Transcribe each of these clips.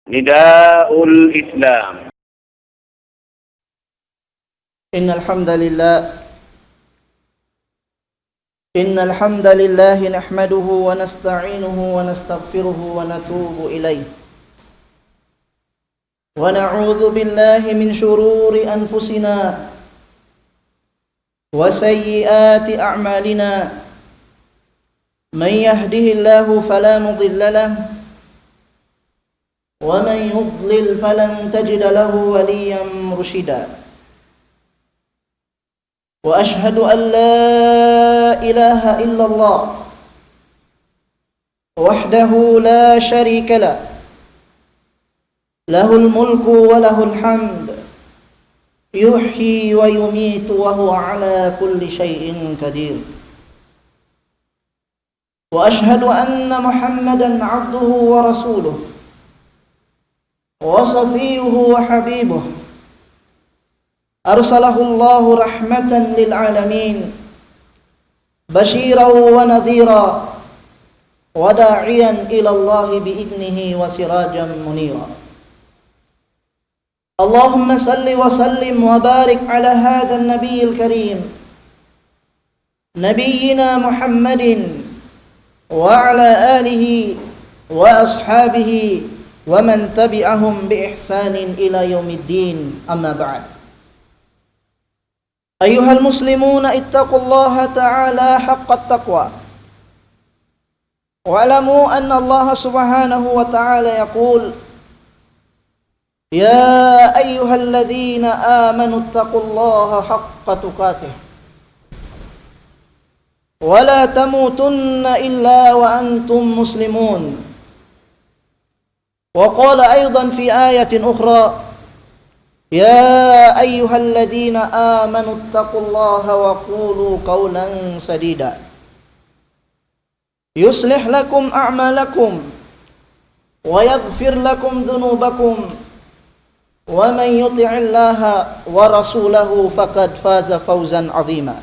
نداء الإسلام. إن الحمد لله نحمده ونستعينه ونستغفره ونتوب إليه ونعوذ بالله من شرور أنفسنا وسيئات أعمالنا من يهده الله فلا مضل له ومن يضلل فلن تجد له وليا مرشدا وأشهد أن لا إله إلا الله وحده لا شريك له له الملك وله الحمد يحيي ويميت وهو على كل شيء قدير وأشهد أن محمدا عبده ورسوله وصفيه وحبيبه أرسله الله رحمة للعالمين بشيرا ونذيرا وداعيا إلى الله بإذنه وسراجا منيرا اللهم صل وسلم وبارك على هذا النبي الكريم نبينا محمد وعلى آله وأصحابه ومن تبعهم بإحسان إلى يوم الدين أما بعد أيها المسلمون اتقوا الله تعالى حق التقوى واعلموا أن الله سبحانه وتعالى يقول يا أيها الذين آمنوا اتقوا الله حق تقاته ولا تموتن إلا وأنتم مسلمون وقال أيضا في آية أخرى يا أيها الذين آمنوا اتقوا الله وقولوا قولا سديدا يصلح لكم أعمالكم ويغفر لكم ذنوبكم ومن يطع الله ورسوله فقد فاز فوزا عظيما.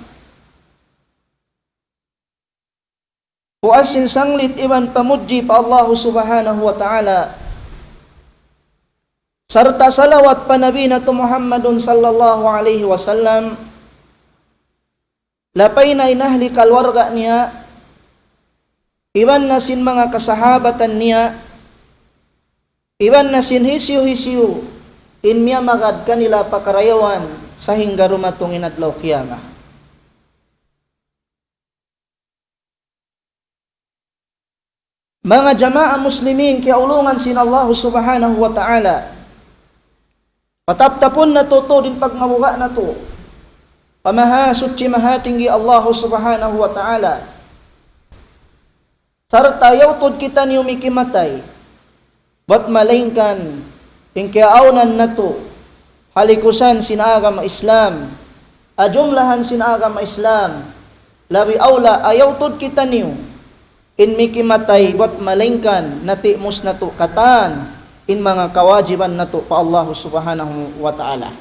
Puasin sanglit iban pamuji pa Allah subhanahu wa ta'ala serta salawat pa Nabi na Muhammadun sallallahu alaihi wasallam lapay na inahli kalwarga niya iban na sin mga kasahabatan niya iban na sin hisiyo inmiya magad kanila pakarayawan sa hinggarumatong inadlaw kiyama. Mga jamaah muslimin kiaulungan sin Allah subhanahu wa ta'ala pataptapon na to din pagmabuga na to pamahasut si mahatinggi Allah subhanahu wa ta'ala sarta yawtod kita niyo mikimatay bat malingkan ingkiaunan na to halikusan sinagam Islam ajumlahan sinagam Islam labi aula ayawtod kita niyo in mikimatay wat malingkan nati mus na to katan in mga kawajiban na to pa Allah subhanahu wa ta'ala.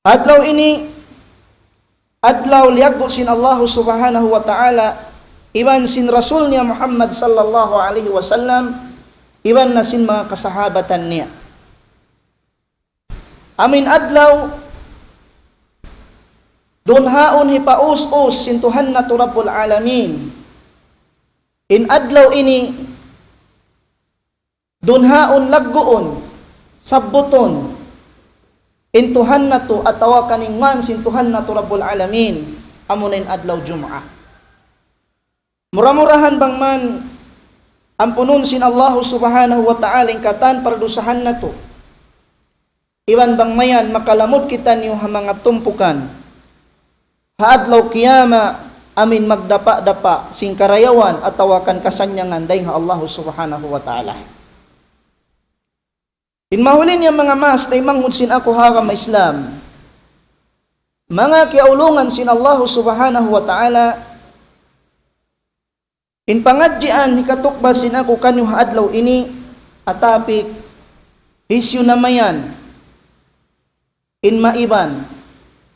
Adlaw ini adlaw liyagbo sin Allah subhanahu wa ta'ala iban sin Rasul niya Muhammad sallallahu alaihi wasallam iban na sin mga kasahabatan niya. Amin adlaw dunhaon hipaus-us sin Tuhan na to Rabbul Alamin. In adlaw ini dunhaon laggoon sabbuton in Tuhan na to atawa kaningman sin Tuhan na to Rabbul Alamin amunin adlaw Jum'ah. Muramurahan bang man ang punon sin Allah subhanahu wa ta'ala katan pardusahan na to iwan bang mayan makalamod kita niyo ha mga tumpukan haadlaw kiyama amin magdapa-dapa sing karayawan at tawakan kasanyangan dahil Allah subhanahu wa ta'ala. In mahulin yung mga mas na imanghud sin ako haram Islam. Mga kiaulungan sin Allah subhanahu wa ta'ala in pangadjian hikatukba sin ako kanyo adlaw ini atapik hisyo na mayan in maiban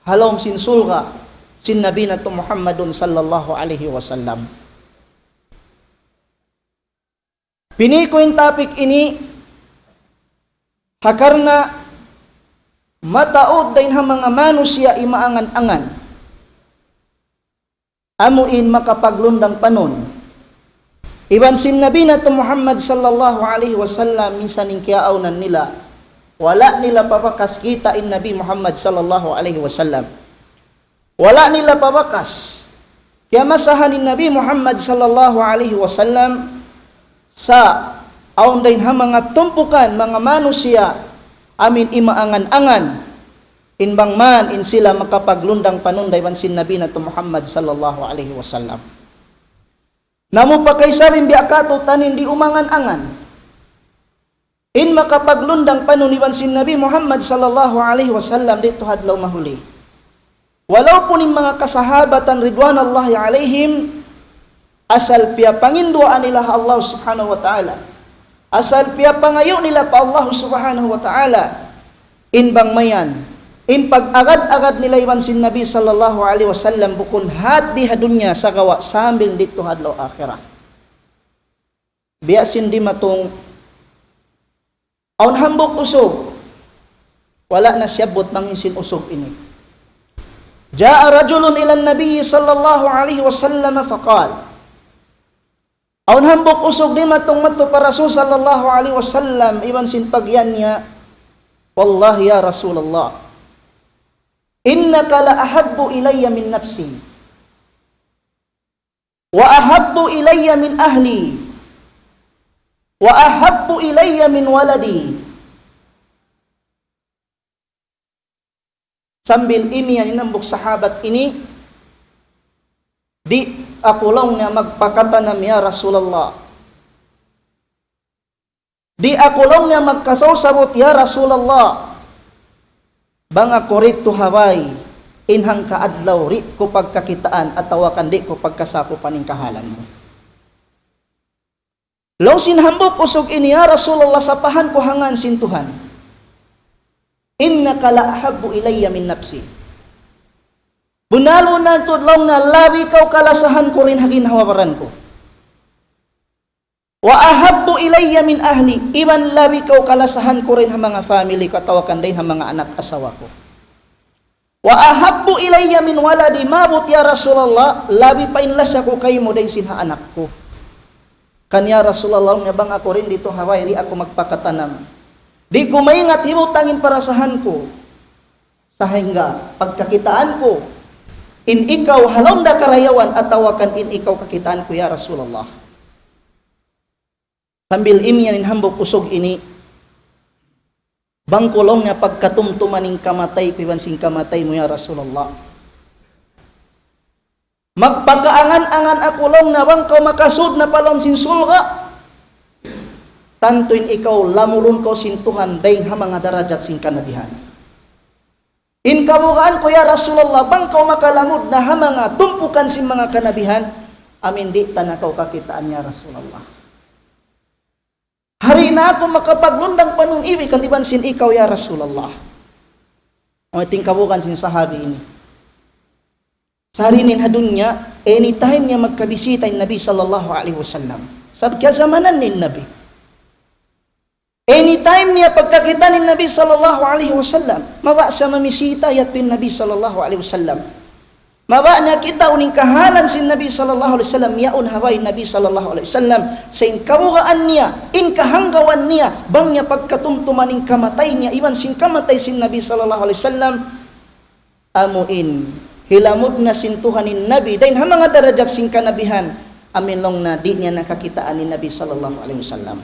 halom sin sulga sin Nabi na Muhammadun sallallahu alaihi wasallam. Pinikoin topic ini hakarna mataod dahin ha mga manusia imaangan-angan amuin makapaglundang panon. Iban sin Nabi na Muhammad sallallahu alaihi wasallam minsan ning kiaawnan nila wala nila papakas kita in Nabi Muhammad sallallahu alaihi wasallam. Wala nila pabakas. Kaya masahan ni Nabi Muhammad sallallahu alaihi wasallam sa aundain ha mga tumpukan, mga manusia, amin imaangan-angan, inbang man in sila makapaglundang panunday man sin Nabi na Muhammad sallallahu alaihi wasallam. Namo pa kay sarin biakato tanin di umangan-angan. In makapaglundang panuniwan sin Nabi Muhammad sallallahu alaihi wasallam dito hadlaw mahuli. Walau po ning mga kasahabatan ridwanallahi alaihim, asal pia panginduaan nila Allah subhanahu wa ta'ala. Asal pia pangayo nila pa Allah subhanahu wa ta'ala. Inbang mayan, in pag-agad-agad nila iwan sin Nabi sallallahu alaihi wasallam bukun hati hadunya sa gawa sambil dito hadlaw akhirah. Biasin di matong aun hambok usog, wala na siyabot manginsin usog ini. Jaa rajulun ila Nabi sallallahu alaihi wasallam faqal, aun hambok usog di matong mato para Rasul sallallahu alaihi wasallam iban sin pagyan niya, wallahi ya Rasulullah, innaka la ahabbu ilayya min nafsi wa ahabbu ilayya min ahli wa ahabbu ilayya min waladi. Sambil ini yang inambok sahabat ini, di ako lang na magpakatanam ya Rasulullah. Di ako lang na magkasawsabot ya Rasulullah. Bang ako rito haway, inhang kaadlaw ri ko pagkakitaan at tawakan di ko pagkasako paning kahalan mo. Long sinhambok usog ini ya Rasulullah sapahan ko hangan sintuhan. Innaka la ahabbu ilayya min nafsi. Bunalo na tudlong na labi kaw kalasahan ko rin hagin hawaran ko. Wa ahabbu ilayya min ahli, iban labi kaw kalasahan ko rin ha mga family ko, tawakan din ha mga anak asawa ko. Wa ahabbu ilayya min waladi, mabot ya Rasulullah, labi pa inlas ako kay mo din sinha anak ko. Kanya Rasulullah, nga bang ako rin dito haway, di ako magpakatanam. Di ko maingat himutangin parasahan ko. Sahingga pagkakitaan ko, in ikaw halong da karayawan at tawakan in ikaw kakitaan ko ya Rasulullah. Sambil imyan hambok usog ini, bangkulong nga pagkatumtumaning kamatay, piwansing kamatay mo ya Rasulullah. Magpakaangan-angan ako long na bangkaw makasud na palong sin sulga. Tantuin ikaw lamulun ko sintuhan daing ha mga darajat sin kanabihan. In kabugaan ko ya Rasulullah, bangkaw makalamud na ha mga tumpukan sin mga kanabihan, amin di tanakaw kakitaan ya Rasulullah. Hari na ako makapaglundang panungiwi kaniban sin ikaw ya Rasulullah. O iting kabukan sin sahabi ini. Sa harinin hadunya, anytime niya magkabisita yung Nabi sallallahu alaihi wasallam. Sabi kaya zamanan ni Nabi. Anytime niya pagkakita ni Nabi sallallahu alaihi wasallam, mawa sa mamisita yatin Nabi sallallahu alaihi wasallam. Mawa na kita uning kahalan si Nabi sallallahu alaihi wasallam, yaun haway Nabi sallallahu alaihi wasallam sa inkabugaan niya, inkahanggawan niya, bang niya pagkatumtuman ing kamatay niya, iwan sin kamatay si Nabi sallallahu alaihi wasallam, amuin hilamod na sintuhan ni Nabi dahil ha mga darajat sin kanabihan, amin long na di niya nakakitaan ni Nabi sallallahu alaihi wasallam.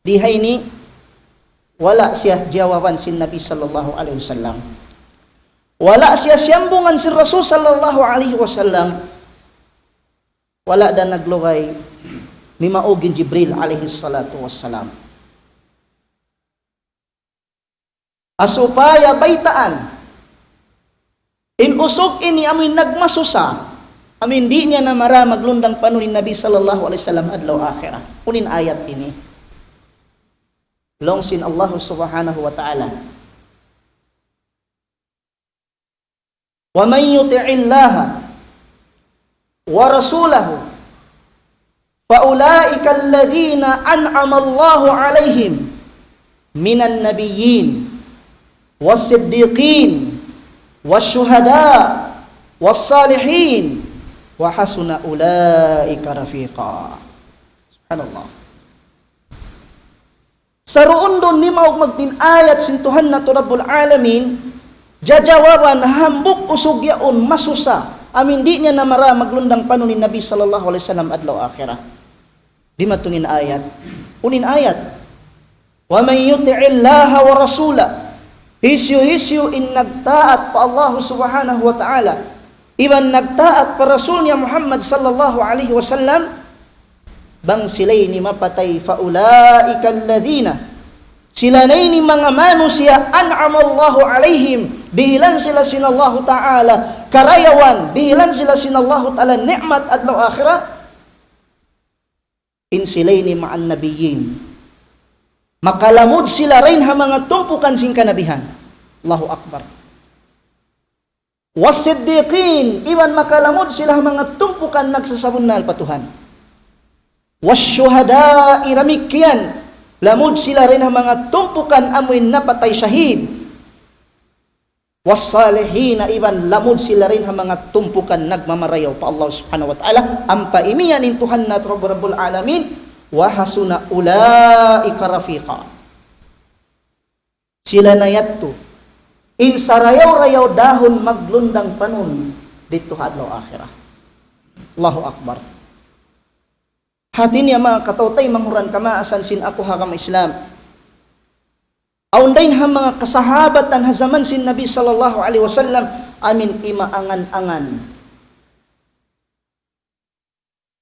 Dihay ni wala siya jawaban si Nabi sallallahu alaihi wasallam. Wala siya siyambungan si Rasul sallallahu alaihi wasallam. Wala dan naglugay ni maugin Jibril alaihi salatu wassalam. Asupaya baitaan in usog ini amin nagmasusa, amin di niya na mara maglundang panunin Nabi sallallahu alaihi wasallam adlaw akhirah. Unin ayat ini. Longsin Allah subhanahu wa ta'ala. Wa man yuti'illaha wa rasulahu فَأُولَٰئِكَ الَّذِينَ أَنْعَمَ اللَّهُ عَلَيْهِمْ مِنَ النَّبِيِّينَ وَالصِّدِّيقِينَ وَالشُّهَدَاءِ وَالصَّالِحِينَ وَحَسُنَ أُولَٰئِكَ رَفِيقًا. Subhanallah. Sa roon doon ni maog magtinayat sintuhan na to Rabbul Alamin, jajawaban hambuk usog yaon masusa. Amin di niya namara maglundang panunin Nabi sallallahu alaihi wasallam adlaw akhirah. Di matunin ayat. Unin ayat. Wa may yuti'illaha wa rasula. Hisyu in nagtaat pa Allah subhanahu wa ta'ala. Iban nagtaat pa Rasul niya Muhammad sallallahu alaihi wasallam. Bang sila'y ni mapatay faulaika alladhina. Sila na ni mga manusia an'amallahu alaihim. Bihilan sila sinallahu ta'ala karayawan. Bihilan sila sinallahu ta'ala ni'mat adlaw akhirah. In sila'y ni ma'an nabiyin. Makalamod sila rin ha mga tumpukan sing kanabihan. Allahu Akbar. Was-siddiqin. Iban makalamod sila ha mga tumpukan nagsasabon na alpatuhan. Was-syuhada'i ramikyan. Lamod sila rin ang mga tumpukan amoy napatay syahid. Was-salihin na iban lamod sila rin ang mga tumpukan nagmamarayaw pa Allah subhanahu wa ta'ala. Ang paimiyan in Tuhan na Rabbul Alamin. Wa hasuna ulaika rafiqa. Sila na yatto. In sarayaw-rayaw dahon maglundang panon dito hadlaw akhirah. Allahu Akbar. Hati niya mga katautay manguran kamaasan sin ako hakam Islam. Aundain ha mga kasahabatan ha zaman sin Nabi sallallahu alaihi wasallam amin imaangan-angan.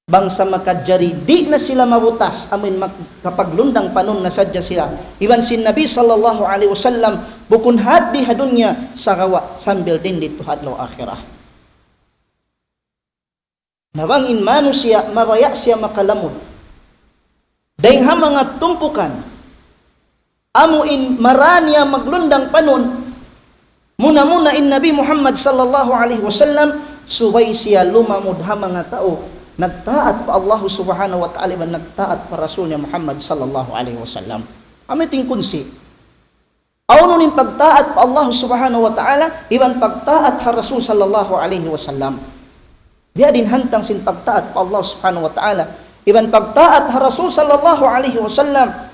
Bangsa makadjari di na sila mabutas amin kapaglundang panon na sadya sila. Iban sin Nabi sallallahu alaihi wasallam bukun hadi hadunya sa gawa sambil din dito hadlaw akhirah. Nabangin manusia, maraya siya makalamod. Dahil ha mga tumpukan, amuin maraniya maglundang panon, muna-muna in Nabi Muhammad sallallahu alaihi wasallam, subay siya lumamod ha mga tao, nagtaat pa Allah subhanahu wa ta'ala, nagtaat pa Rasul niya Muhammad sallallahu alaihi wasallam. Amiting kunsi. Aununin pagtaat pa Allah subhanahu wa ta'ala, iban pagtaat ha Rasul sallallahu alaihi wasallam. Dia din hantang sin pagtaat pa Allah subhanahu wa ta'ala. Iban pagtaat ha Rasul sallallahu alaihi wasallam.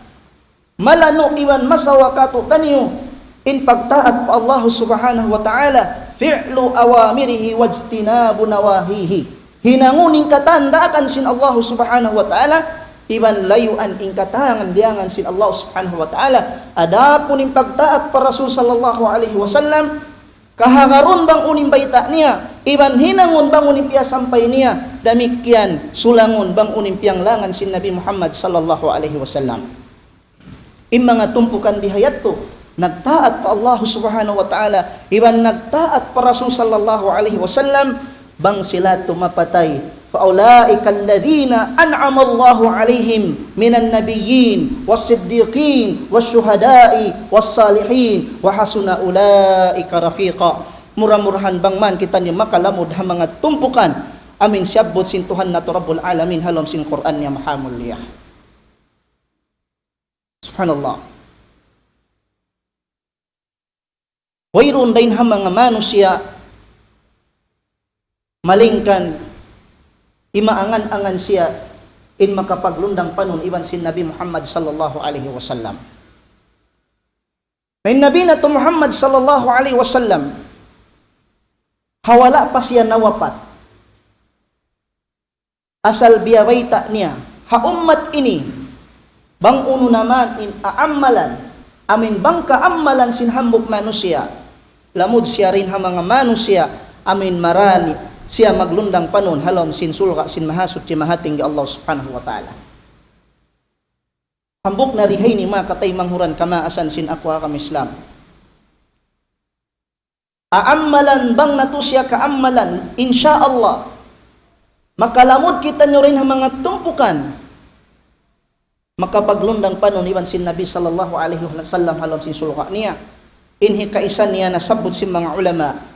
Malano iban masawa katutaniyo. In pagtaat pa Allah subhanahu wa ta'ala. Fi'lu awamirihi wajtinabu nawahihi. Hinanguning katandaan sin Allah subhanahu wa ta'ala. Iban layuan in katangan diangan sin Allah subhanahu wa ta'ala. Adapun in pagtaat pa Rasul sallallahu alaihi wasallam. Kahagaron bang uning baita niya, iban hinangon bang uning piya sampay niya, damikyan sulangon bang uning piyang langan sin Nabi Muhammad sallallahu alaihi wasallam. In mga tumpukan di hayat to, nagtaat pa Allah subhanahu wa ta'ala, iban nagtaat pa Rasul sallallahu alaihi wasallam, bang sila tumapatay. فَأُولَٰئِكَ الَّذِينَ أَنْعَمَ اللَّهُ عَلَيْهِمْ مِنَ النَّبِيِّينَ وَالصِّدِّيقِينَ وَالشُّهَدَاءِ وَالصَّالِحِينَ وَحَسُنَ أُولَٰئِكَ رَفِيقًا. Murah-murahan bang man kita ni makalamod ha mga tumpukan amin siyabot sin Tuhan na to Rabbul Alamin halom sin Quran niya mahamuliyah. Subhanallah. Wayron din ha mga manusia malingkan imaangan-angan siya in makapaglundang panon iban sin Nabi Muhammad sallallahu alaihi wasallam. May Nabi na to Muhammad sallallahu alaihi wasallam hawala pa siya nawapat. Asal biyawaita niya ha ummat ini bang uno naman in aammalan amin bang kaammalan sin hambuk manusia lamud siya rin ha mga manusia amin marani siya maglundang panon halom sin sulka sin mahasut si mahating Allah subhanahu wa ta'ala. Hambuk na rihay ni mga katay manghuran kamaasan sin akwa kam Islam. Aammalan bang nato siya kaammalan insyaallah. Makalamod kita nyo rin ang mga tumpukan. Makapaglundang panon iban sin Nabi sallallahu alaihi wasallam halom sin sulka niya. Inhi kaisan niya nasabot sin mga ulama.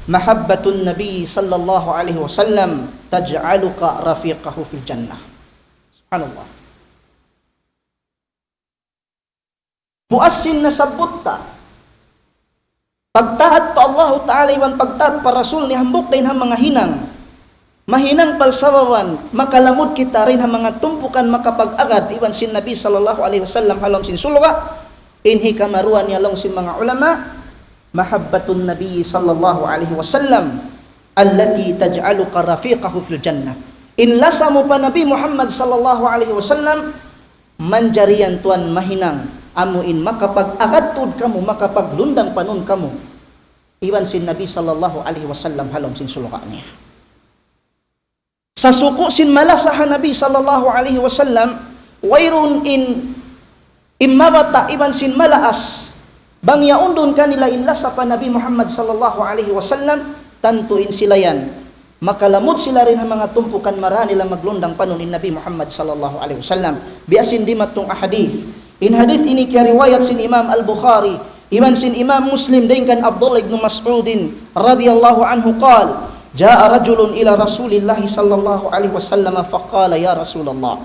mahabbatun nabi sallallahu alaihi wasallam taj'aluka rafiqahu fil jannah. Subhanallah. Muassin na sabot ta. Pagtaat pa Allah Ta'ala iwan pagtaat pa Rasul ni hambok din ang mga hinang. Mahinang palsawawan, makalamod kita rin ang mga tumpukan makapag-agad iwan sin Nabi sallallahu alaihi wasallam halom sin sulwa. Inhi kamaruan niya long sin mga ulama. Mahabbatun Nabi sallallahu alaihi wasallam allati taj'aluka rafiqahu fil jannah. Inlasa mo pa Nabi Muhammad sallallahu alaihi wasallam manjarian tuan mahinang amuin makapag-agad tud kamu makapaglundang panon kamu iwan sin Nabi sallallahu alaihi wasallam halom sin sulwa niya. Sa suko sin malasahan Nabi sallallahu alaihi wasallam wayrun in immabata iban sin malaas bang yaundon kanila inlasa pa Nabi Muhammad sallallahu alaihi wasallam tantuin sila yan makalamod sila rin ang mga tumpukan mara nila maglundang panon in Nabi Muhammad sallallahu alaihi wasallam biasin di matong ahadith in hadith ini kaya riwayat sin Imam Al-Bukhari iban sin Imam Muslim din kan Abdullah ibn Mas'udin radhiyallahu anhu qala Ja'a rajulun ila Rasulillah sallallahu alaihi wasallam faqala ya Rasulullah.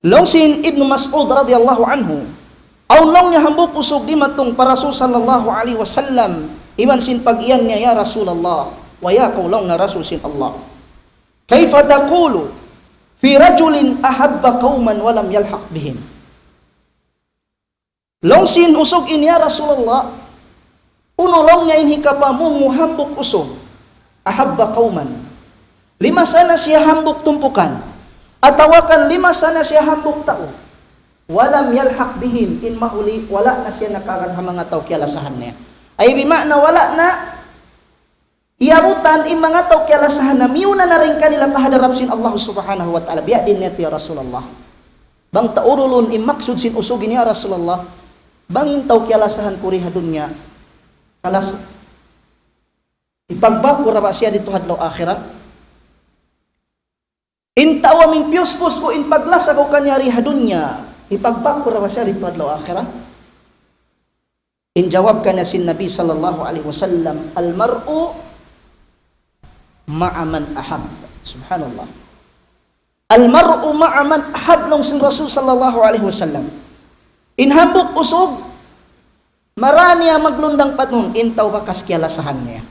Longsin Ibn Mas'ud radhiyallahu anhu aw long niya hambok usog di matong para Rasul sallallahu alaihi wasallam iwan sin pag-iyan niya ya Rasulullah wa ya qaulong na Rasul sin Allah. Kaifa taqulu fi rajulin ahabba qauman wa lam yalhaq bihim. Longsin usog in ya Rasulullah unulong niya inhi kapamong muhambok usog ahabba qauman lima sana siya hambok tumpukan atawakan lima sana siya hambok tao walam yalhaq bihim in mahuli wala na siya nakakan mga tao kialasahan niya ay bimakna wala na iabutan in mga tao kialasahan na miuna na rin kanila pahadarat sin Allah subhanahu wa ta'ala biya din net ya Rasulullah bang taurulun in maksud sin usugin ya Rasulullah bang in tao kialasahan kuriha dunya kalas ipagbako ra ba siya dito hadlaw akhirat intawa min piuspos ko in paglasa ko kanyari hadunya ipagbako ra ba siya dito hadlaw akhirat in jawab kanya sin Nabi sallallahu alaihi wasallam al mar'u ma'a man ahab subhanallah al mar'u ma'a man ahab nung sin Rasul sallallahu alaihi wasallam in hambok usog marani ang maglundang panon intaw kakaskialasahan niya.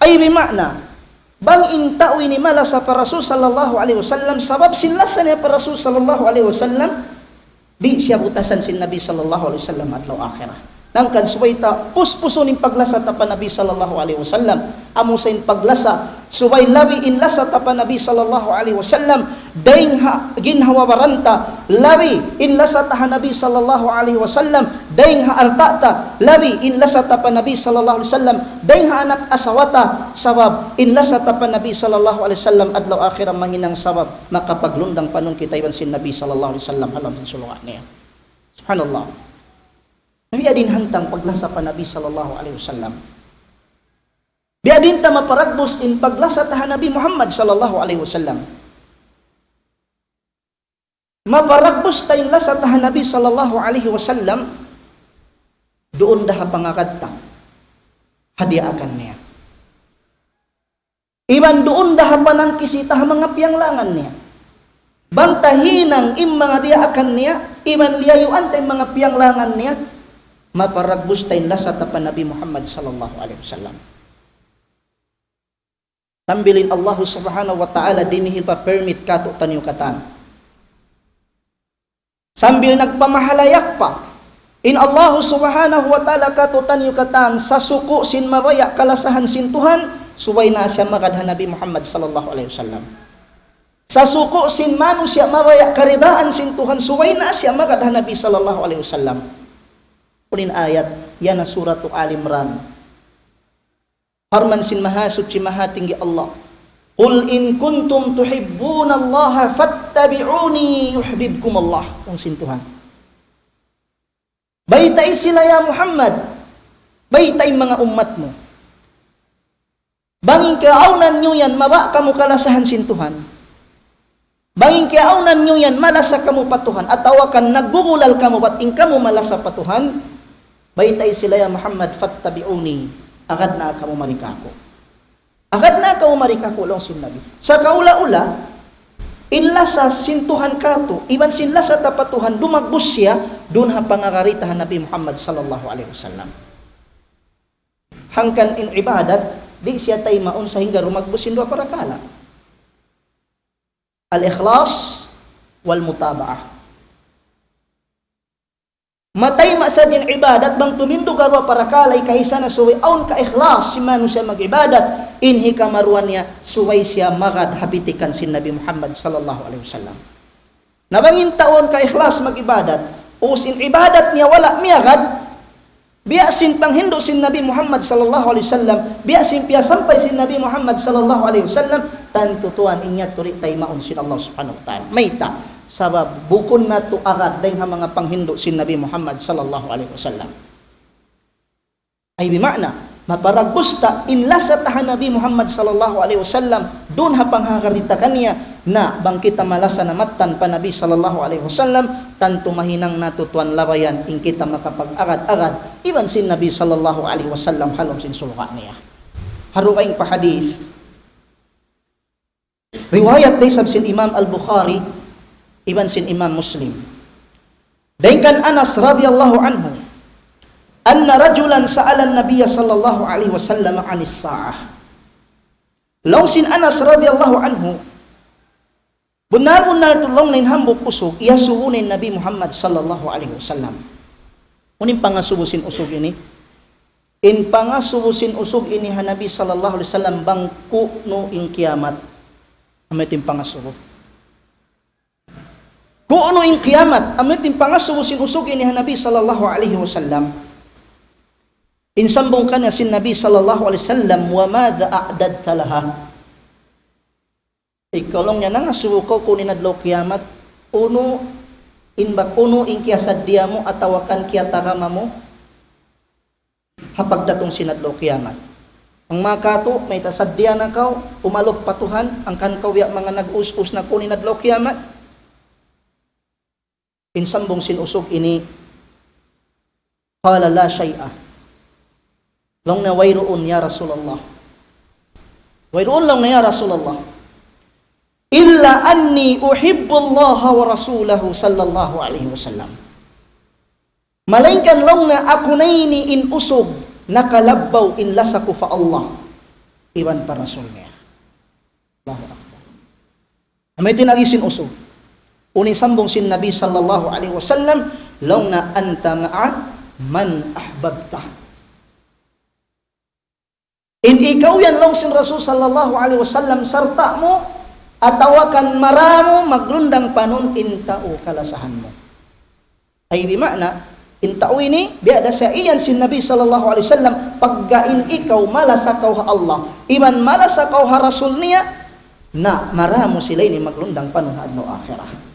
Ay bimakna, bang intaw ni malasa para Rasul sallallahu alaihi wasallam sabab sinlasa niya para Rasul sallallahu alaihi wasallam di siya butasan sin Nabi sallallahu alaihi wasallam adlaw akhirah. Nangkan suwayta puspuso ning paglasa ta pa Nabi sallallahu alaihi wasallam amo sa in paglasa suway labi in lasa ta pa Nabi sallallahu alaihi wasallam daing ginhawa waranta labi in lasa ta Nabi sallallahu alaihi wasallam daing ha artata labi in lasa ta pa Nabi sallallahu alaihi wasallam daing ha anak asawata sabab in lasa ta pa Nabi sallallahu alaihi wasallam adlaw akhirah manginang sabab makapaglundang panon kita iban sin Nabi sallallahu alaihi wasallam halam sin sulwa niya subhanallah. Nabi adin hantang paglasa pa Nabi sallallahu alaihi wasallam. Di adin ta maparagbos in paglasa ta Nabi Muhammad sallallahu alaihi wasallam. Maparagbos ta in lasa ta Nabi sallallahu alaihi wasallam doon dah pangakad ta hadiakan niya. Iban doon dah panangkisita mga piyanglangan niya. Bantahinang im mga diakan niya, iban liyayuan ta mga piyanglangan niya. Maparagbus tayo lasa pa Nabi Muhammad sallallahu alaihi wasallam. Tambilin Allah subhanahu wa ta'ala dinihin pa permit kato tanyo katan. Sambil nagpamahalayak pa in Allah subhanahu wa ta'ala kato tanyo katan sa suko sin mabaya kalasahan sin Tuhan suway na siya makadhan Nabi Muhammad sallallahu alaihi wasallam. Sa suko sin manusya mabaya karidaan sin Tuhan suway na siya makadhan Nabi sallallahu alaihi wasallam. Kunin ayat yan na suratu Al-Imran. Harman sin mahasud si mahatinggi Allah. Qul in kuntum tuhibbuna Allah fattabi'uni yuhibbukum Allah. Kung sin Tuhan. Baytay sila ya Muhammad. Baytay mga ummat mo. Banging kaaunan nyo yan, maba ka mo kalasahan sin Tuhan. Banging kaaunan nyo yan, malasa ka mo patuhan. At awakan naggugulal ka mo, ba't in ka mo malasa patuhan. Baytay sila ya Muhammad fattabi'uni agad na kamo marikako. Agad na kamo marikako long sin Nabi. Sa kaula-ula, inla sa sintuhan kato, iban sinla sa tapatuhan, dumagbus siya, dun ha pangakaritahan Nabi Muhammad sallallahu alaihi wasallam. Hangkan in ibadat, di siya tay maun sa hingga rumagbus sin dua parakala. Al-ikhlas wal mutaba'ah. Matay masad yung ibadat bang tumindog arwa para kalay kahisa na suway aun ka ikhlas si manu siya mag-ibadat inhi kamaruan niya suway siya magad habitikan si Nabi Muhammad sallallahu alaihi wasallam. Nabangin taon ka ikhlas mag-ibadat usin ibadat niya wala miyagad biasin panghindo si Nabi Muhammad sallallahu alaihi wasallam biasin piya sampay si Nabi Muhammad sallallahu alaihi wasallam tan tutuan inya turi tay maun sin Allah subhanahu wa ta'ala. Mayta sabab bukon na to agad dahil mga panghindo si Nabi Muhammad sallallahu alaihi wasallam. Ay bimakna, maparagusta inla sa tahan Nabi Muhammad sallallahu alaihi wasallam, doon ha panghakarita kaniya na bang kita malasa na matan pa Nabi sallallahu alaihi wasallam, tanto mahinang natutuan labayan in kita makapag-agad-agad, iban sin Nabi sallallahu alaihi wasallam halom sin sulka niya. Harukaing pahadith. Riwayat day sab sin Imam Al-Bukhari, iban sin Imam Muslim. Daikan Anas radhiyallahu anhu, anna rajulan sa'ala an-nabiy sallallahu alaihi wasallam 'anis sa'ah. Law sin Anas radhiyallahu anhu, benar-benar tulong nin hambok usog iya suunin Nabi Muhammad sallallahu alaihi wasallam. Unin pangasubusin usog ini. In pangasubusin usog ini ha Nabi sallallahu alaihi wasallam bangku no ing kiamat. Ametin pangasubok. Kung ano yung kiamat, ametin pangasubusin usog ini ha Nabi sallallahu alaihi wasallam. Insambong kanya sin Nabi sallallahu alaihi wasallam, wa madha a'dadta laha. Ikolong niya nangasubo ko kunin adlaw kiamat, uno in kiasadya mo atawakan kiatarama mo hapagdatong sinadlaw kiamat. Ang makato may tasadya na kaw, umalok patuhan ang kankaw ya mga nag-us-us na kunin adlaw kiamat. Insambong sinusog ini, qala la shay'a. Long na wayroon ya Rasulullah. Wayroon lang na ya Rasulullah. Illa anni uhibbu Allah wa rasulahu sallallahu alaihi wasallam. Malainkan long na ako na ini in usog, nakalabbaw in lasaku fa Allah. Iwan pa Rasul niya. Allahu Akbar. Amay tinagisin usog. Unin sambong sin Nabi sallallahu alaihi wasallam, long na anta ma'a man ahbabta. In ikaw yan long sin Rasul sallallahu alaihi wasallam sarta mo atawakan maramo maglundang panon intao kalasahan mo. Ay di makna intao ini biada sa iyan sin Nabi sallallahu alaihi wasallam paggain ikaw malasakaw ha Allah iman malasakaw ha Rasul niya na maramo sila ini maglundang panon ha adlaw akhirah.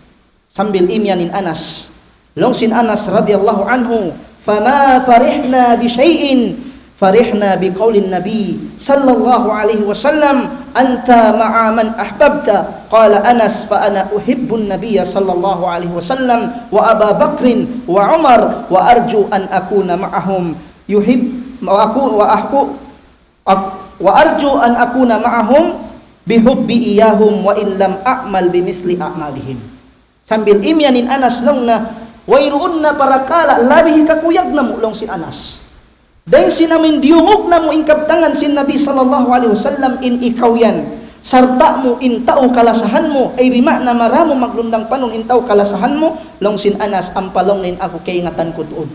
Sambil imyanin Anas, long sin Anas radhiyallahu anhu, fama farihna bi syai'in farihna bi qaulin nabi sallallahu alaihi wasallam anta ma'a man ahbabta. Qala Anas fa ana uhibbun nabiyya sallallahu alaihi wasallam wa Abu Bakr wa Umar wa arju an akuna ma'ahum wa arju an akuna ma'ahum bihubbi iyahum wa in lam a'mal bimithli a'malihim. Sambil imyanin Anas long na wayroon na parakala labi kakuyag na mo long si Anas. Dahil sinamin diungog na mo ingkabtangan sin Nabi sallallahu alaihi wasallam in ikaw yan. Sarta mo in tao kalasahan mo ay bima na maramo maglundang panon in tao kalasahan mo long sin Anas ampalong nin ako kay ingatan ko tuod.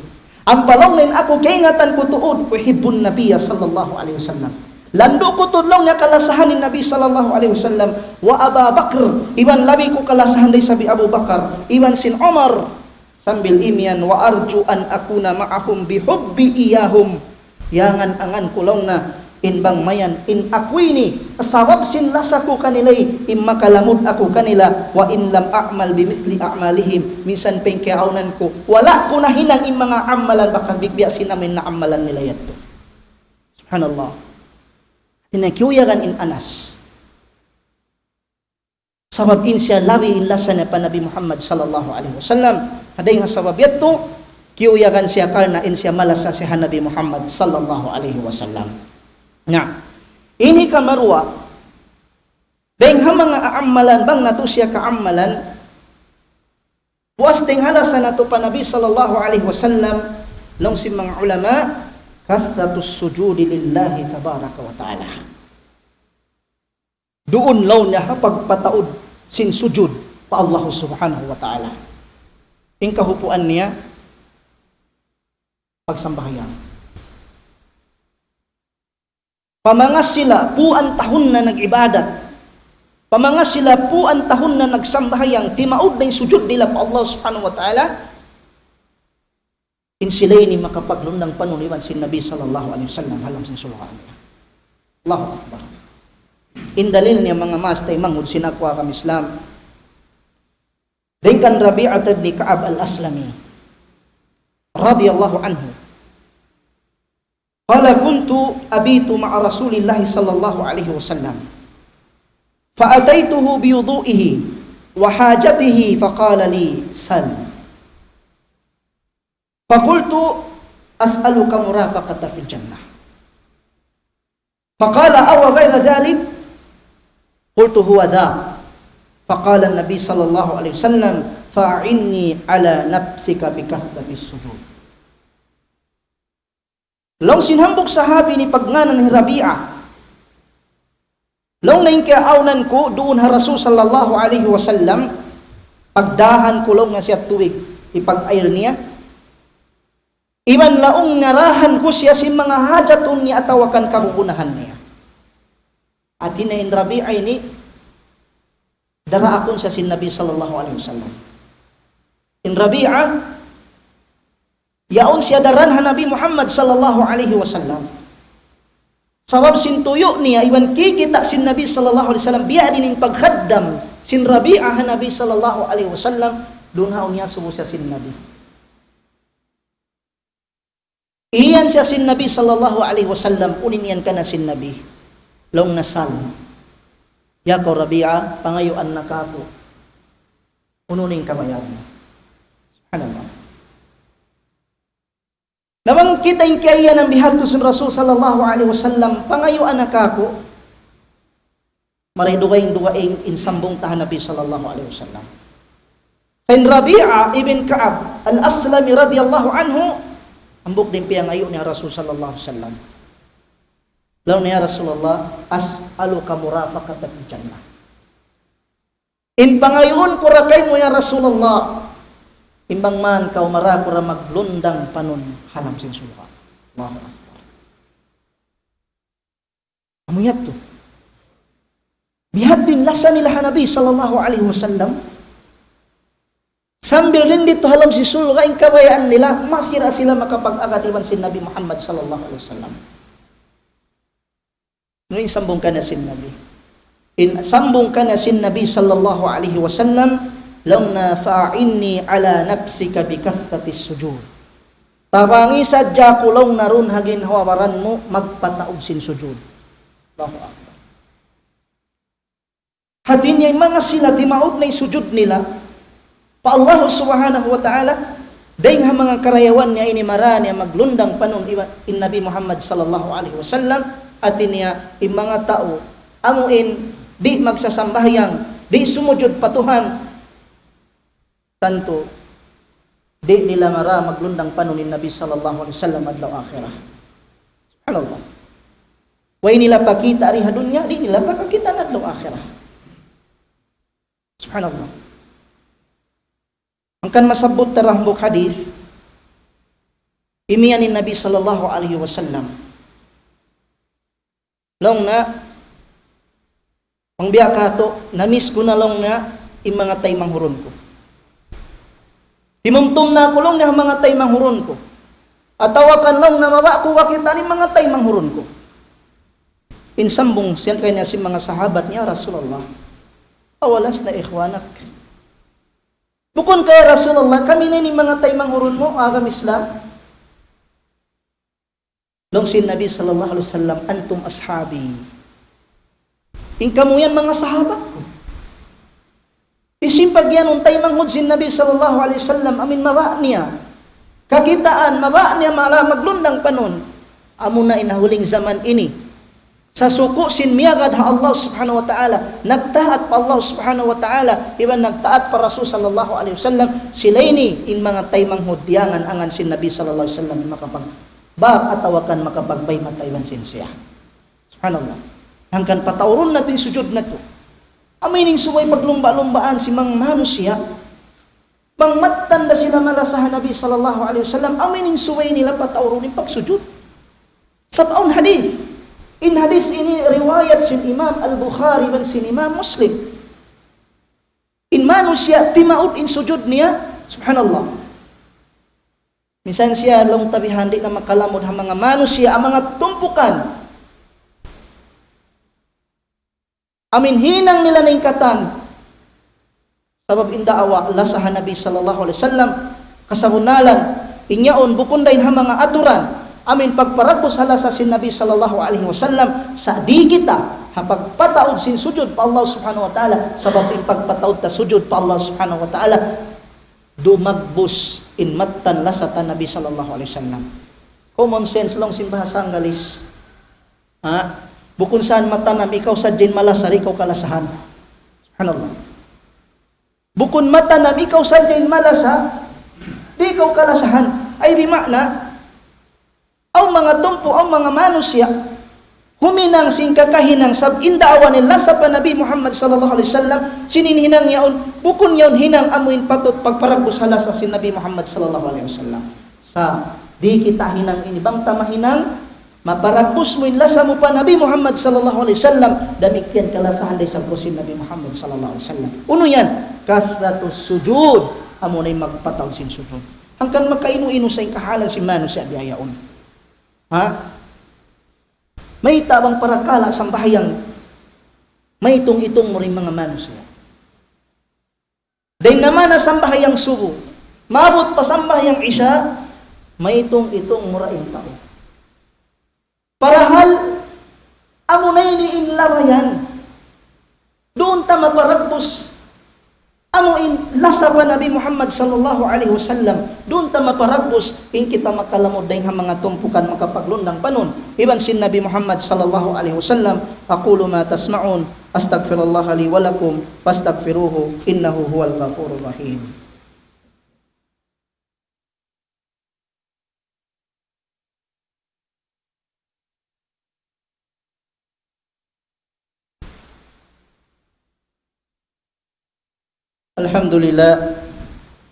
Ampalong nin ako kay ingatan ko tuod uhibbun nabiyya sallallahu alaihi wasallam. Lando ko tudlong niya kalasahan ni Nabi sallallahu alaihi wasallam wa Abu Bakr iwan labi ko kalasahan day sabi Abu Bakar iwan sin Umar sambil imyan wa arju an akuna ma'ahum bihubbi iyahum yangan angan kulong na inbang mayan in ako ini asawab sin lasaku kanilay in makalamud ako kanila wa in lam a'mal bimithli a'malihim minsan pengkiaunan ko wala ko na hinang in mga amalan baka bigbiya sinamin na amalan nila yato. Subhanallah. Tinakiuyagan in Anas. Sabab in siya labi in lasa na pa Nabi Muhammad sallallahu alaihi wasallam. Haday nga sabab yato, Kiyuyakan siya karna in siya malasa si Nabi Muhammad sallallahu alaihi wasallam. Nga, ini ka marwa, dahil ha mga aamalan, bang nato siya kaamalan, puas ting halasa nato pa Nabi sallallahu alaihi wasallam, long si mga ulama, kathratus sujudi lillahi tabaraka wa ta'ala. Doon law niya pagpataod sin sujud pa Allah subhanahu wa ta'ala. In kahupuan niya, pagsambahyang. Pamangas sila po ang tahon na nag-ibadat. Pamangas sila po ang tahon na nagsambahyang. Timaod na yung sujud nila pa Allah subhanahu wa ta'ala. In sila'y ni makapaglundang panuniwan si Nabi sallallahu alaihi wasallam halang sin suluhan niya. Allahu Akbar. In dalil niya mga mastay mangud sinakwa kam Islam. Dahil Rabi'at ibn Ka'ab al-Aslami radiyallahu anhu. Qala kuntu abitu ma'a Rasulillahi sallallahu alaihi wasallam. Fa'ataituhu biyudu'ihi wa hajatihi faqala li sal. Faqultu as'aluka murafaqata fil jannah. Faqala aw ghayra dhalik? Qultu huwa dha. Faqala an-nabi sallallahu alaihi wasallam fa'inni ala nafsika bikathratis sujud. Long sinhambog sahabi ni pagngana ni Rabi'a. Long naing kaawnan ko doon ha Rasul sallallahu alaihi wasallam, pagdahan ko long nga siya tuwig ipag-ayr niya. Iman laong narahan ko siya si mga hajaton niya atawakan kagugunahan niya. At hinain Rabi'a ini dara akon sa sin Nabi sallallahu alaihi wasallam. In Rabi'a yaon siya daran ha Nabi Muhammad sallallahu alaihi wasallam. Sawab sin tuyo niya iwan kikita sin Nabi sallallahu alaihi wasallam biya dining paghaddam sin Rabi'a ha Nabi sallallahu alaihi wasallam doon haon niya subo siya sin Nabi. Iyan siya sin Nabi sallallahu alaihi wasallam unin yan ka na sin Nabi. Long nasal. Ya ko Rabi'a, pangayuan na ka ako. Ununing kamayan mo. Subhanallah. Nawang kita yung kaya ng bihagto sa Rasul sallallahu alaihi wasallam, pangayuan na ka ako. Maridugay-dugaing insambong tahan Nabi sallallahu alaihi wasallam. Sain Rabi'a ibn Ka'ab al-Aslami radiyallahu anhu, ambok din piyangayo niya Rasul sallallahu alaihi wasallam. Law niya Rasulullah, as'aluka murafaqata fil jannah. In pangayon ko ra kay mo ya Rasulullah, imbang man ka umara ko ra maglundang panon halam sin sulha. Allahu Akbar. Amuyat to. Bihat din lasa nila Nabi sallallahu alaihi wasallam. Sambil din dito halam si sulha in kabayaan nila, masira sila makapag-agad iwan si Nabi Muhammad sallallahu alaihi wasallam. Ngayon sambong ka na sin Nabi. In sambong ka na sin Nabi sallallahu alaihi wasallam, lamna fa'inni ala nafsika bikathatis sujud. Tabangi sadya kulong naron hagin hawaran mo magpataog sin sujud. Allahu Akbar. Hatin niya mga sila timaod na sujud nila pa Allah subhanahu wa ta'ala dahil nga mga karayawan niya inimarani maglundang panon in Nabi Muhammad sallallahu alaihi wasallam. Atin niya yung mga tao amuin di magsasambahyang di sumujud patuhan tanto di nila mara maglundang panunin Nabi sallallahu alaihi wasallam adlaw akhirah. Subhanallah. Way nila pakita ari ha dunya, di nila pakakita adlaw akhirah. Subhanallah. Ang kan masabot tarahbok hadis imiyan ni Nabi sallallahu alaihi wasallam. Long na ang biya kato namis ko na long na yung mga tay manghuron ko. Timumtum na ko long na mga tay manghuron ko. At tawakan long na maba ko wakita ni mga tay manghuron ko. Insambong siyan kay niya si mga sahabat niya Rasulullah. Awalas na ikhwanak. Bukon kay Rasulullah kami na ni mga tay manghuron mo agam Islam. Long sin Nabi sallallahu alaihi wasallam, antum ashabi. In kamo yan mga sahabat ko. Isimpag yan untay manghud sin Nabi sallallahu alaihi wasallam amin mawa niya. kakitaan maba niya maglundang panon, amo na inahuling zaman ini. Sa suko sinmiyagad ha Allah subhanahu wa ta'ala, nagtaat pa Allah subhanahu wa ta'ala, iban nagtaat pa Rasul sallallahu alaihi wasallam, silay ni in mga taymang hudyangan angan sin Nabi sallallahu alaihi wasallam makapagbab at awakan makapagbay matayban sin siya. Subhanallah. Hangkan patawron natin sujud na to. Amining suway paglumba-lumbaan si mga manusia, pangmatan na sila malasahan Nabi sallallahu alaihi wasallam, amining suway nila patawron yung pagsujud. Sa taon hadith, in hadis ini riwayat sin Imam Al-Bukhari dan sin Imam Muslim. In manusia timaud in sujud niya, subhanallah. Minsan siya long tabihan di na makalamod ang mga manusia, ang mga tumpukan. Amin hinang nila ning katan. Sabab indaawa lasahan Nabi sallallahu alaihi wasallam kasabunalan inyaon bukundain ha mga aturan. Amin pagparagpos halasa sin Nabi sallallahu alaihi wasallam sa di kita hapagpataod sin sujud pa Allah subhanahu wa ta'ala, sabab in pagpataod ta sujud pa Allah subhanahu wa ta'ala dumagbus in mattan lasatan Nabi sallallahu alaihi wasallam. Common sense long sin bahasang galis. Bukun saan matanam ikaw sadyan malasar ikaw kalasahan. Subhanallah. Bukun matanam ikaw sadyan malasa di ikaw kalasahan, ay bimakna ang mga tumpo, ang mga manusia, huminang sing kakahinang sab indaawan nila sa Nabi Muhammad sallallahu alaihi wasallam, sininhinang yaon, bukun yaon hinang amuin patot pagparagos halasa si Nabi Muhammad sallallahu alaihi wasallam. Sa di kita hinang inibang tamahinang, maparagos mo inlasa mo pa Nabi Muhammad sallallahu alaihi wasallam, damikyan kalasahan day sa prosin Nabi Muhammad sallallahu alaihi wasallam. Uno yan, kasratus sujud, amo na magpataw sin sujud. Hangkan makainu-ino sa ikahalan si Manu sa biyayaon. May tabang parakala sa bahayang may itong-itong mo rin mga manusia. Dahil naman na sa bahayang subo, mabot pa sa bahayang isya, may itong-itong muraing tao. Parahal, amo na iniinlawayan, doon ta maparagbos, amo in lasa pa Nabi Muhammad sallallahu alaihi wasallam, doon ta maparagbos in kita makalamod dahil mga tumpukan makapaglundang panon. Iban sin Nabi Muhammad sallallahu alaihi wasallam, aqulu ma tasma'un, astaghfirullah li wa lakum, fastaghfiruhu innahu huwal ghafurur rahim.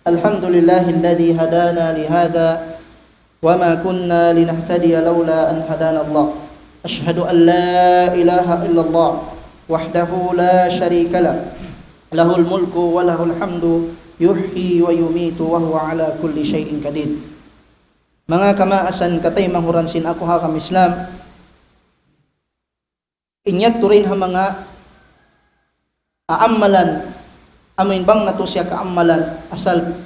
Alhamdulillahilladzi hadana lihada wama kunna linahtadiya laula an hadana Allah. Ashhadu an la ilaha illallah wahdahu la syarika lah, lahul mulku wa lahul hamdu yuhyi wa yumitu wa huwa ala kulli syai'in qadir. Mga kamaasan katay manghuran sin ako ha kam Islam, inyat turin ha mga aamalan, amin bang nato siya kaamalan asal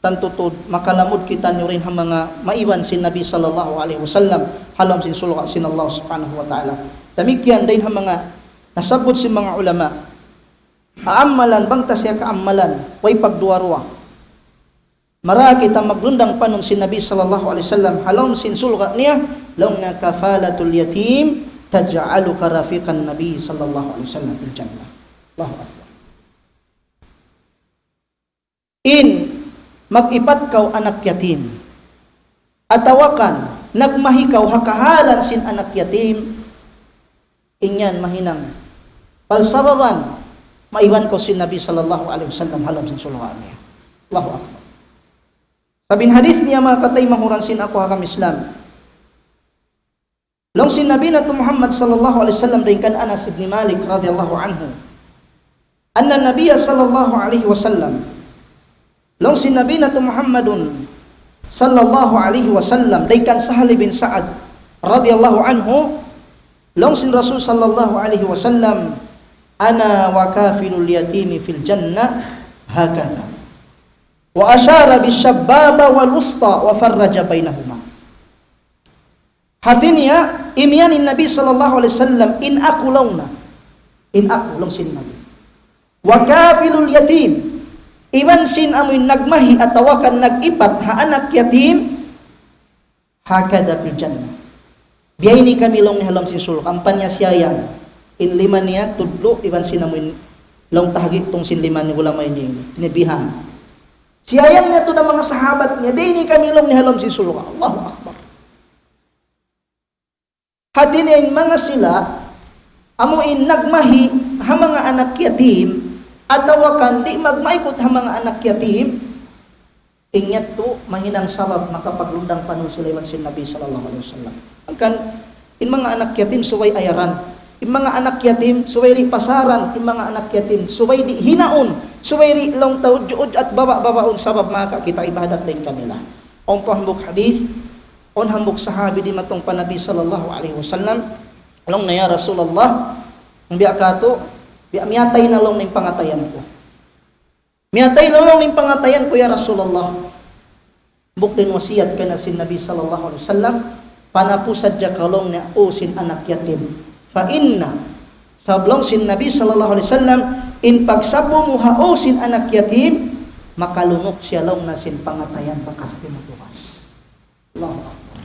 tantutod makalamod kita nyo rin ang mga maiwan sin Nabi sallallahu alaihi wasallam, halam sin sulka sin Allah subhanahu wa ta'ala. Damikyan din ang mga nasabot sin mga ulama, aamalan bang ta siya kaamalan way pagduwarwa, mara kita maglundang panon sin Nabi sallallahu alaihi wasallam, halam sin sulka niya law na kafalatul yatim taj'aluka rafiqan Nabi sallallahu alaihi wasallam fil jannah. Allahu akbar. In mag-ipatkaw anak yatim, atawakan nagmahikaw hakahalan sin anak yatim, inyan mahinang palsababan maiwan ko sin Nabi sallallahu alaihi wasallam halam sin sulhaan niya. Allahu akbar. Sabin hadis niya mga katay manghuran sin ako hakam Islam, long sin Nabi na Muhammad sallallahu alaihi wasallam rin kan Anas ibn Malik radhiyallahu anhu, anna Nabiya sallallahu alaihi wasallam, long si Nabi na Muhammadun sallallahu alaihi wasallam daykan Sahal bin Sa'ad radhiyallahu anhu, long sin Rasul sallallahu alaihi wasallam, ana wa kafilul yatimi fil jannah hakadha, wa asyara bisyababa wal wusta wa farraja bainahuma. Hatinya imyanin Nabi sallallahu alaihi wasallam, in aku long sin Nabi wa kafilul yatim, Iwan sin amoy nagmahi at tawakan nag-ipat ha anak yatim, hakada fil jannah. Biyay ni kami long ni halam sin sulok. Kampanya siya yan. In lima niya, tudlo, iwan sin amoy long tahagi tong sin lima ni gulamay niya. Tinibihan. Siyayang niya to ng mga sahabat niya. Biyay ni kami long ni halam sin sulok. Allahu Akbar. Hati niya mga sila, amoy nagmahi ha mga anak yatim, at tawakan di magmaikot ha mga anak yatim, inyat to mahinang sabab makapaglundang panon sila iwan sin Nabi sallallahu alaihi wasallam. Kan in mga anak yatim suway ayaran, in mga anak yatim suway ri pasaran, in mga anak yatim suway di hinaon, suway ri long taud juod at baba-babaon sabab makakita ibadat din kanila. On hambuk hadis, on hambuk sahabi di matong pa Nabi sallallahu alaihi wasallam, long na ya Rasulullah, ang biya kato miyatay na lang ng pangatayan ko. Miyatay na lang ng pangatayan ko, ya Rasulullah. Buktin wasiyat ka na sin Nabi sallallahu alaihi wasallam, panapusad ja kalong na usin anak yatim. Fa inna, sablong sin Nabi sallallahu alaihi wasallam, in pagsapo mo hausin anak yatim, makalunok siya lang na sin pangatayan bakas timutukas. Allahu Akbar.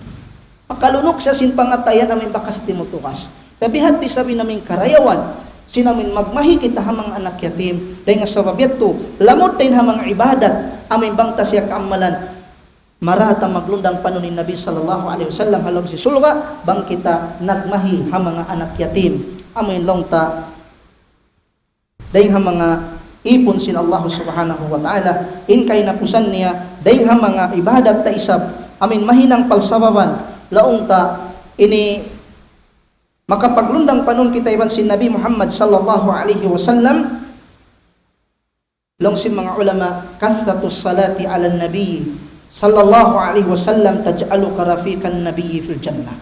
Makalunok siya sin pangatayan amin bakas timutukas. Tabihat di sabi namin karayawan, sinamin magmahi kita ha mga anak yatim, dahil nga sa babiyat to, lamot din ha mga ibadat, amin bang tasya kaamalan, marata maglundang panunin Nabi sallallahu alaihi wasallam, halam si sulga, bang kita nagmahi ha mga anak yatim, amin long ta, dahil ha mga ipon sin Allah subhanahu wa ta'ala, in kay napusan niya, dahil ha mga ibadat ta isab, amin mahinang palsababan, laong ta, ini, makapaglundang panon kita iwan si Nabi Muhammad sallallahu alaihi wasallam, long si mga ulama, kathratus salati ala nabi sallallahu alaihi wasallam taj'alu karafikan nabiyyi fil jannah.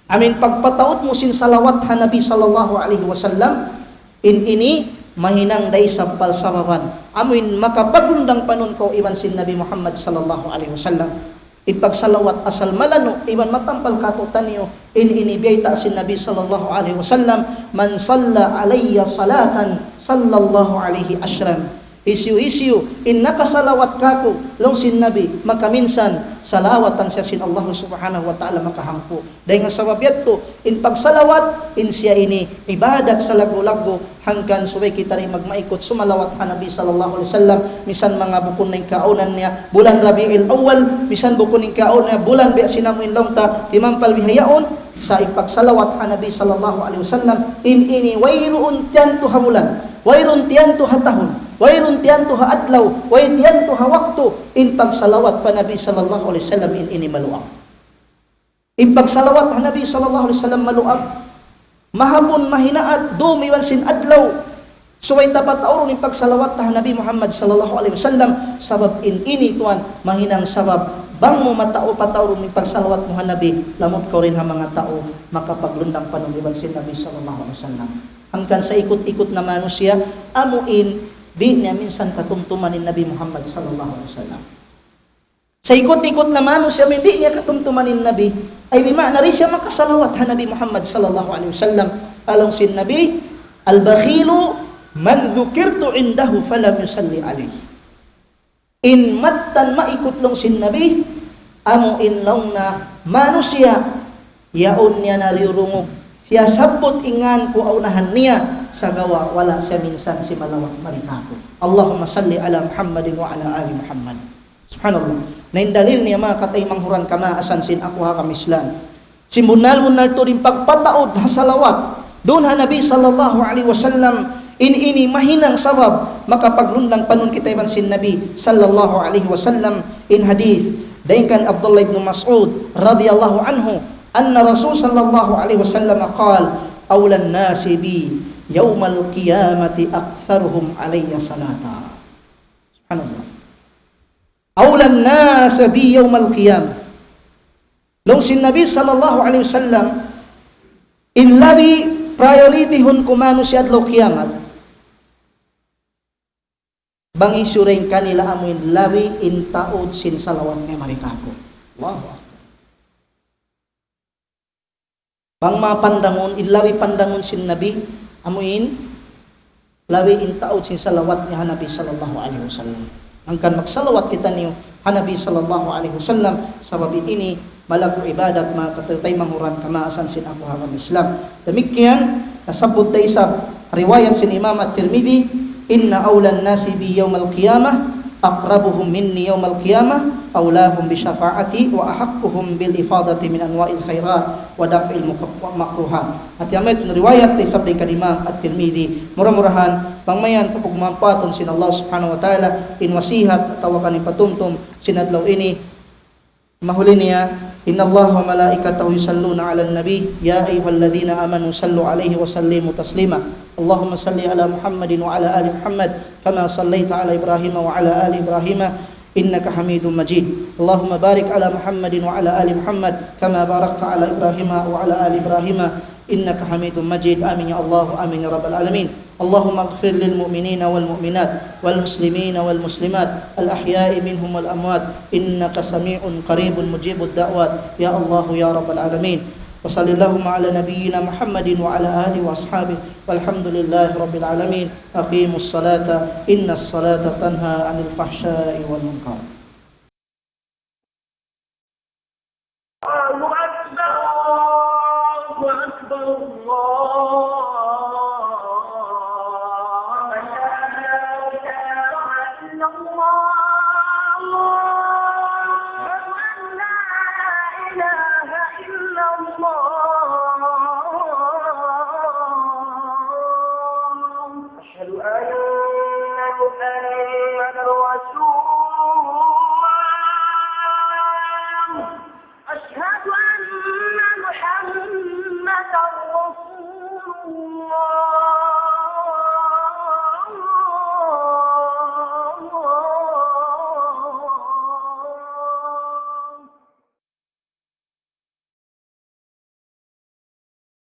Amin pagpataod mo sin salawat ha Nabi sallallahu alaihi wasallam, ini mahinang day sampal sababan. Amin makapaglundang panon ko iwan si Nabi Muhammad sallallahu alaihi wasallam. Ipagsalawat asal malano iwan matampal katutan niyo inibiyay ta sin Nabi sallallahu alaihi wasallam, man salla alayya salatan sallallahu alaihi ashran. Isyu in nakasalawat kako long sin Nabi makaminsan salawatan siya sin Allah subhanahu wa ta'ala makahangpo. Dahil nga sabab yato in pagsalawat in siya ini ibadat sa lago-lago hanggang suway kita rin magmaikot sumalawat ha Nabi sallallahu alaihi wasallam, misan mga bukon ng kaunan niya bulan Rabiul Awwal, misan bukon ng kaunan niya bulan biya sinamuin long ta timampal bihayaon sa ipagsalawat ha Nabi sallallahu alaihi wasallam, ini wayruun tiyanto ha bulan, wayrun tiyanto ha tahon, wayrun tiyanto ha adlaw, wayrun tiyanto ha wakto, in pagsalawat pa Nabi sallallahu alaihi wasallam ini maluag. In pagsalawat ha Nabi sallallahu alaihi wasallam maluag, mahapon mahinaat dumiwan sin adlaw, suway tapat auro in pagsalawat ha Nabi Muhammad sallallahu alaihi wasallam, sabab ini tuan mahinang sabab bang mo matao patao rin pagsalawat mo ha Nabi, lamot ko rin ha mga tao makapaglundang panuliban sin Nabi sallallahu alaihi wasallam. Hanggang sa ikot-ikot na manusia, amuin di niya minsan katumtuman ni Nabi Muhammad sallallahu alaihi wasallam. Sa ikot-ikot na manusia, hindi niya katumtuman ni Nabi, ay bima na rin siya makasalawat ha Nabi Muhammad sallallahu alaihi wasallam. Along sin Nabi, al-bakhilu man dhukirtu indahu falam yusalli alayhi. In mattan maikutlong sin Nabi, amo inlong na manusia, yaon niya narirungog. Siya sabot ingan ko aunahan niya sa gawa, wala siya minsan si malawak marinako. Allahumma salli ala Muhammadin wa ala ali Muhammad. Subhanallah. Nain dalil niya mga katay manghuran kama asan sin ako ha kamislan. Simbunal-bunal to rin pagpataod ha salawat. Doon ha Nabi sallallahu alaihi wasallam, ini mahinang sabab makapaglundang panon kita iban sin Nabi sallallahu alaihi wasallam in hadith dayon kan Abdullah ibn Mas'ud radhiyallahu anhu anna Rasul sallallahu alaihi wasallam qala awlan nasi bi yaumal qiyamati aktharuhum alayya salata. Subhanallah. Awlan nasi bi yaumal qiyamah, long sin Nabi sallallahu alaihi wasallam in labi priority hun kumano siya adlaw kiyamat, bang isurain kanila amoy labi in taod sin salawat ni marikako. Wow. Bang mapandangon in labi pandangon sin Nabi amoy labi in taod sin salawat ni Nabi sallallahu alaihi wasallam. Angkan magsalawat kita niyo Hanabi sallallahu alaihi wasallam sabab ini malaku ibadat makatay manguran kamaasan sin ako hangam Islam. Demikian nasabot tayo sa riwayat sin Imam At-Tirmidhi, inna awlan nasi bi yawmal qiyamah aqrabuhum minni yawmal qiyamah awlahum bi syafaati wa ahaqquhum bil ifadati min anwa'il khairat wa daf'il makruhat. At yamet riwayat tayo sabday kan Imam At-Tirmidhi, murah-murahan pangmayan pagmampaton sin Allah subhanahu wa ta'ala in wasihat atawa kaning patumtum sinadlaw ini mahuli niya, inna Allah wa malaikatahu yusalluna 'alan nabi ya ayyuhalladhina amanu sallu 'alaihi wa sallimu taslima. Allahumma salli ala Muhammadin wa ala ali Muhammad kama sallaita ala Ibrahim wa ala ali Ibrahim innaka Hamidum Majid. Allahumma barik ala Muhammadin wa ala ali Muhammad kama barakta ala Ibrahim wa ala ali Ibrahim innaka Hamidum Majid. Amin ya Allah, amin ya rabbal alamin. اللهم اغفر للمؤمنين والمؤمنات والمسلمين والمسلمات الأحياء منهم والأموات إنك سميع قريب مجيب الدعوات يا الله يا رب العالمين. وصلى اللهم على نبينا محمد وعلى آله وأصحابه والحمد لله رب العالمين. أقيموا الصلاة إن الصلاة تنهى عن الفحشاء والمنكر. الله أكبر الله أشهد أن محمدا